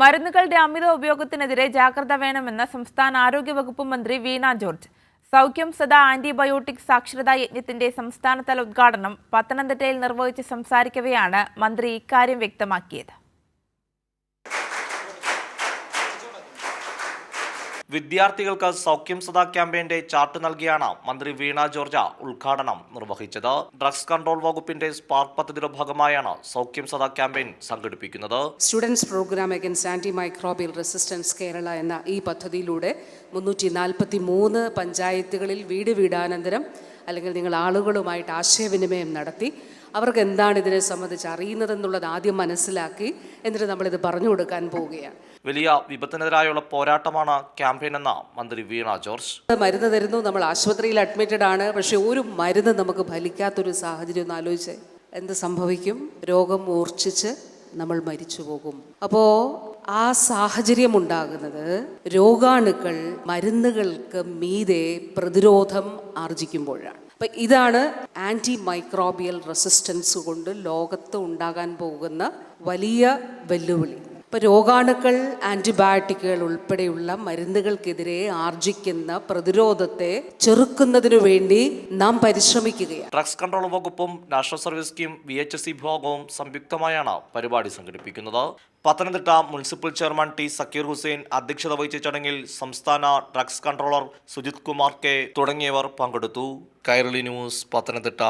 മരുന്നുകളുടെ അമിത ഉപയോഗത്തിനെതിരെ ജാഗ്രത വേണമെന്ന് സംസ്ഥാന ആരോഗ്യവകുപ്പ് മന്ത്രി വീണ ജോർജ്. സൗഖ്യം സദാ ആന്റിബയോട്ടിക് സാക്ഷരതാ യജ്ഞത്തിന്റെ സംസ്ഥാനതല ഉദ്ഘാടനം പത്തനംതിട്ടയിൽ നിർവഹിച്ച് സംസാരിക്കവെയാണ് മന്ത്രി ഇക്കാര്യം വ്യക്തമാക്കിയത്. വിദ്യാർത്ഥികൾക്ക് സൗഖ്യം സദാ ക്യാമ്പയിന്റെ ചാർട്ട് നൽകിയാണ് മന്ത്രി വീണ ജോർജ് ഉദ്ഘാടനം നിർവഹിച്ചത്. ഡ്രഗ്സ് കൺട്രോൾ വകുപ്പിന്റെ സ്പാർക്ക് പദ്ധതിയുടെ ഭാഗമായാണ് സൗഖ്യം സദാ ക്യാമ്പയിൻ സംഘടിപ്പിക്കുന്നത്. Students program against anti microbial resistance Kerala എന്ന ഈ പദ്ധതിയിലൂടെ 343 പഞ്ചായത്തുകളിൽ വീടാനന്തരം അല്ലെങ്കിൽ നിങ്ങൾ ആളുകളുമായിട്ട് ആശയവിനിമയം നടത്തി അവർക്ക് എന്താണ് ഇതിനെ സംബന്ധിച്ച് അറിയുന്നതെന്നുള്ളത് ആദ്യം മനസ്സിലാക്കി എന്നിട്ട് നമ്മളിത് പറഞ്ഞു കൊടുക്കാൻ പോവുകയാണ്. വലിയ വിപത്തിനെതിരായുള്ള പോരാട്ടമാണ് ക്യാമ്പയിൻ എന്ന മന്ത്രി വീണ ജോർജ്. മരുന്ന് തരുന്നു, നമ്മൾ ആശുപത്രിയിൽ അഡ്മിറ്റഡ് ആണ്, പക്ഷെ ഒരു മരുന്ന് നമുക്ക് ഫലിക്കാത്തൊരു സാഹചര്യം ഒന്ന് ആലോചിച്ച് എന്ത് സംഭവിക്കും? രോഗം മൂർച്ഛിച്ച് നമ്മൾ മരിച്ചു പോകും. അപ്പോൾ ആ സാഹചര്യം ഉണ്ടാകുന്നത് രോഗാണുക്കൾ മരുന്നുകൾക്ക് മീതെ പ്രതിരോധം ആർജിക്കുമ്പോഴാണ്. അപ്പം ഇതാണ് ആൻറ്റി മൈക്രോബിയൽ റെസിസ്റ്റൻസ് കൊണ്ട് ലോകത്ത് ഉണ്ടാകാൻ പോകുന്ന വലിയ വെല്ലുവിളി. ഇപ്പോൾ രോഗാണുക്കൾ, ആൻറ്റിബയോട്ടിക്കുകൾ ഉൾപ്പെടെയുള്ള മരുന്നുകൾക്കെതിരെ ആർജിക്കുന്ന പ്രതിരോധത്തെ ചെറുക്കുന്നതിനു വേണ്ടി നാം പരിശ്രമിക്കുകയാണ്. ഡ്രഗ്സ് കൺട്രോൾ വകുപ്പും നാഷണൽ സർവീസ് സ്കീം VHSE വിഭാഗവും സംയുക്തമായാണ് പരിപാടി സംഘടിപ്പിക്കുന്നത്. Pathanamthitta municipal chairman T Sakeer Hussain അധ്യക്ഷത വഹിച്ച ചടങ്ങിൽ സംസ്ഥാന drugs controller Sujith Kumar K തുടങ്ങിയവർ പങ്കെടുത്തു. കൈരളി ന്യൂസ്, പത്തനംതിട്ട.